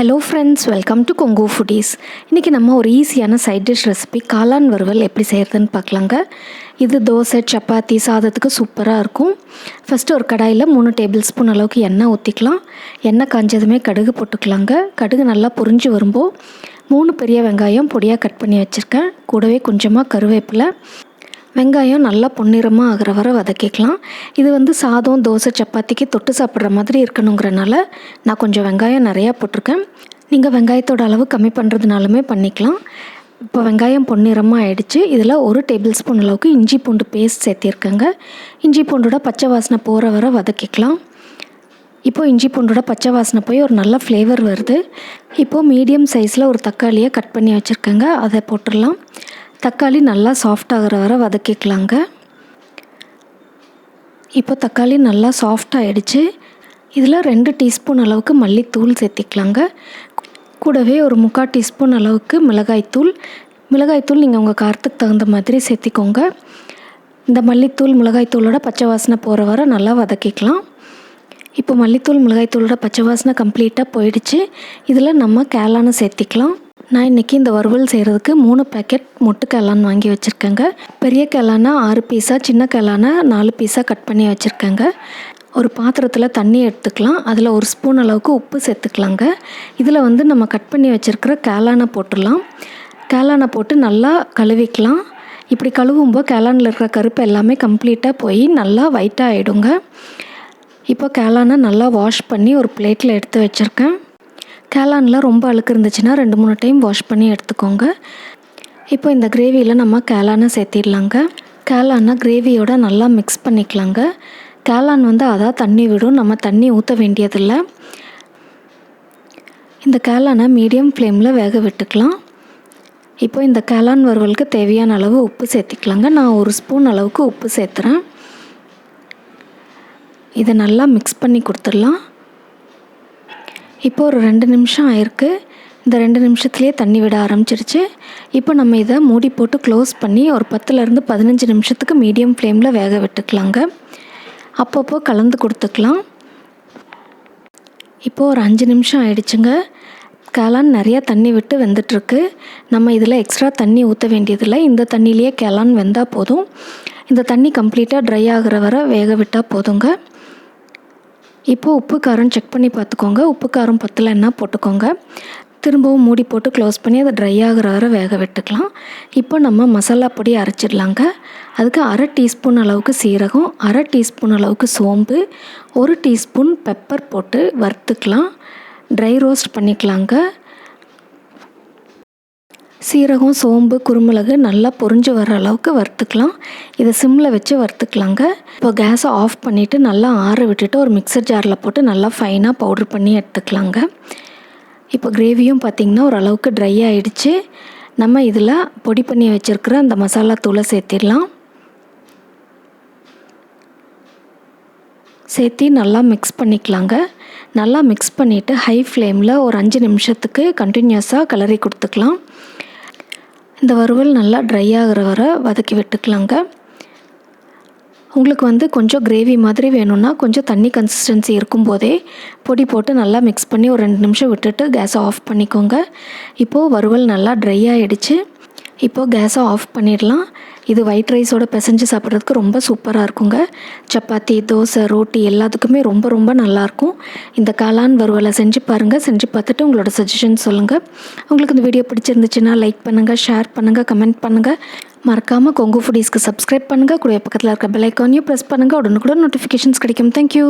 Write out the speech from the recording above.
Hello friends, welcome to Kongu foodies. இன்றைக்கி நம்ம ஒரு ஈஸியான சைட் டிஷ் ரெசிபி காளான் வறுவல் எப்படி செய்கிறதுன்னு பார்க்கலாங்க. இது தோசை, சப்பாத்தி, சாதத்துக்கு சூப்பராக இருக்கும். ஃபஸ்ட்டு ஒரு கடாயில் 3 டேபிள் ஸ்பூன் அளவுக்கு எண்ணெய் ஊற்றிக்கலாம். எண்ணெய் காஞ்சதுமே கடுகு போட்டுக்கலாங்க. கடுகு நல்லா பொரிஞ்சு வரும்போது 3 பெரிய வெங்காயம் பொடியாக கட் பண்ணி வச்சுருக்கேன். கூடவே கொஞ்சமாக கருவேப்பிலை. வெங்காயம் நல்லா பொன்னிறமாக ஆகிற வரை வதக்கிக்கலாம். இது சாதம், தோசை, சப்பாத்திக்கு தொட்டு சாப்பிட்ற மாதிரி இருக்கணுங்கிறனால நான் கொஞ்சம் வெங்காயம் நிறையா போட்டிருக்கேன். நீங்கள் வெங்காயத்தோட அளவு கம்மி பண்ணுறதுனாலுமே பண்ணிக்கலாம். இப்போ வெங்காயம் பொன்னிறமாக ஆயிடுச்சு. இதில் 1 டேபிள் ஸ்பூன் அளவுக்கு இஞ்சி பூண்டு பேஸ்ட் சேர்த்திருக்கேங்க. இஞ்சி பூண்டோட பச்சை வாசனை போகிற வரை வதக்கிக்கலாம். இப்போது இஞ்சி பூண்டோட பச்சை வாசனை போய் ஒரு நல்ல ஃப்ளேவர் வருது. இப்போது மீடியம் சைஸில் ஒரு தக்காளியை கட் பண்ணி வச்சுருக்கேங்க, அதை போட்டுடலாம். தக்காளி நல்லா சாஃப்ட் ஆகிற வரை வதக்கிக்கலாங்க. இப்போ தக்காளி நல்லா சாஃப்ட் ஆகிடுச்சு. இதில் 2 டீஸ்பூன் அளவுக்கு மல்லித்தூள் சேர்த்திக்கலாங்க. கூடவே ஒரு 3/4 டீஸ்பூன் அளவுக்கு மிளகாய்த்தூள் நீங்கள் உங்கள் காரத்துக்கு தகுந்த மாதிரி சேர்த்திக்கோங்க. இந்த மல்லித்தூள், மிளகாய்த்தூளோட பச்சை வாசனை போகிற வரை நல்லா வதக்கிக்கலாம். இப்போ மல்லித்தூள், மிளகாய்த்தூளோட பச்சை வாசனை கம்ப்ளீட்டாக போயிடுச்சு. இதில் நம்ம காளானை சேர்த்திக்கலாம். நான் இன்றைக்கி இந்த வறுவல் செய்கிறதுக்கு 3 பேக்கெட் மொட்டு காளான் வாங்கி வச்சுருக்கேங்க. பெரிய காளானை 6 பீஸாக, சின்ன காளானை 4 பீஸாக கட் பண்ணி வச்சுருக்கேங்க. ஒரு பாத்திரத்தில் தண்ணி எடுத்துக்கலாம். அதில் 1 ஸ்பூன் அளவுக்கு உப்பு சேர்த்துக்கலாங்க. இதில் நம்ம கட் பண்ணி வச்சுருக்கிற காளானை போட்டுடலாம். காளானை போட்டு நல்லா கழுவிக்கலாம். இப்படி கழுவும்போது காளானில் இருக்கிற கருப்பு எல்லாமே கம்ப்ளீட்டாக போய் நல்லா ஒயிட்டாக ஆகிடுங்க. இப்போ காளானை நல்லா வாஷ் பண்ணி ஒரு பிளேட்டில் எடுத்து வச்சுருக்கேன். காளானில் ரொம்ப அழுக்கு இருந்துச்சுன்னா 2-3 டைம் வாஷ் பண்ணி எடுத்துக்கோங்க. இப்போ இந்த கிரேவியில் நம்ம காளானை சேர்த்திடலாங்க. காளானை கிரேவியோட நல்லா மிக்ஸ் பண்ணிக்கலாங்க. காளான் அதான் தண்ணி விடும், நம்ம தண்ணி ஊற்ற வேண்டியதில்லை. இந்த காளானை மீடியம் ஃப்ளேமில் வேக விட்டுக்கலாம். இப்போ இந்த காளான் வறுவலுக்கு தேவையான அளவு உப்பு சேர்த்திக்கலாங்க. நான் 1 ஸ்பூன் அளவுக்கு உப்பு சேர்த்துறேன். இதை நல்லா மிக்ஸ் பண்ணி கொடுத்துடலாம். இப்போ ஒரு 2 நிமிஷம் ஆயிருக்கு. இந்த 2 நிமிஷத்துலேயே தண்ணி விட ஆரம்பிச்சிருச்சு. இப்போ நம்ம இதை மூடி போட்டு க்ளோஸ் பண்ணி ஒரு 10-15 நிமிஷத்துக்கு மீடியம் ஃப்ளேமில் வேக விட்டுக்கலாங்க. அப்பப்போ கலந்து கொடுத்துக்கலாம். இப்போது ஒரு 5 நிமிஷம் ஆயிடுச்சுங்க. காளான் நிறையா தண்ணி விட்டு வெந்துட்டுருக்கு. நம்ம இதில் எக்ஸ்ட்ரா தண்ணி ஊற்ற வேண்டியதில்லை. இந்த தண்ணியிலேயே காளான் வெந்தால் போதும். இந்த தண்ணி கம்ப்ளீட்டாக ட்ரை ஆகிற வரை வேக விட்டால் போதுங்க. இப்போது உப்பு காரம் செக் பண்ணி பார்த்துக்கோங்க. உப்பு காரம் பத்தலைன்னா போட்டுக்கோங்க. திரும்பவும் மூடி போட்டு க்ளோஸ் பண்ணி அதை ட்ரை ஆகிற வரை வேக விட்டுக்கலாம். இப்போ நம்ம மசாலா பொடி அரைச்சிடலாங்க. அதுக்கு 1/2 டீஸ்பூன் அளவுக்கு சீரகம், 1/2 டீஸ்பூன் அளவுக்கு சோம்பு, 1 டீஸ்பூன் பெப்பர் போட்டு வறுத்துக்கலாம். ட்ரை ரோஸ்ட் பண்ணிக்கலாங்க. சீரகம், சோம்பு, குருமிளகு நல்லா பொரிஞ்சு வர அளவுக்கு வறுத்துக்கலாம். இதை சிம்மில் வச்சு வறுத்துக்கலாங்க. இப்போ கேஸை ஆஃப் பண்ணிவிட்டு நல்லா ஆற விட்டுட்டு ஒரு மிக்சர் ஜாரில் போட்டு நல்லா ஃபைனாக பவுட்ரு பண்ணி எடுத்துக்கலாங்க. இப்போ கிரேவியும் பார்த்திங்கன்னா ஓரளவுக்கு ட்ரை ஆகிடுச்சு. நம்ம இதில் பொடி பண்ணி வச்சுருக்கிற அந்த மசாலா தூளை சேர்த்திடலாம். சேர்த்தி நல்லா மிக்ஸ் பண்ணிக்கலாங்க. நல்லா மிக்ஸ் பண்ணிவிட்டு ஹை ஃப்ளேமில் ஒரு 5 நிமிஷத்துக்கு கண்டினியூஸாக கிளறி கொடுத்துக்கலாம். இந்த வறுவல் நல்லா ட்ரை ஆகிற வரை வதக்கி விட்டுக்கலாங்க. உங்களுக்கு கொஞ்சம் கிரேவி மாதிரி வேணும்னா கொஞ்சம் தண்ணி கன்சிஸ்டன்சி இருக்கும்போதே பொடி போட்டு நல்லா மிக்ஸ் பண்ணி ஒரு 2 நிமிஷம் விட்டுட்டு கேஸை ஆஃப் பண்ணிக்கோங்க. இப்போது வறுவல் நல்லா ட்ரை ஆகிடுச்சு. இப்போது கேஸை ஆஃப் பண்ணிடலாம். இது ஒயிட் ரைஸோட பிசைஞ்சு சாப்பிட்றதுக்கு ரொம்ப சூப்பராக இருக்குங்க. சப்பாத்தி, தோசை, ரோட்டி எல்லாத்துக்குமே ரொம்ப ரொம்ப நல்லாயிருக்கும். இந்த காளான் வறுவலை செஞ்சு பாருங்கள். செஞ்சு பார்த்துட்டு உங்களோட சஜஷன் சொல்லுங்கள். உங்களுக்கு இந்த வீடியோ பிடிச்சிருந்துச்சுன்னா லைக் பண்ணுங்கள், ஷேர் பண்ணுங்கள், கமெண்ட் பண்ணுங்கள். மறக்காமல் கொங்கு ஃபுடீஸ்க்கு சப்ஸ்கிரைப் பண்ணுங்கள். கூட பக்கத்தில் இருக்க பெல் ஐக்கானையும் ப்ரெஸ் பண்ணுங்கள். உடனுக்குடன் நோட்டிஃபிகேஷன்ஸ் கிடைக்கும். தேங்க்யூ.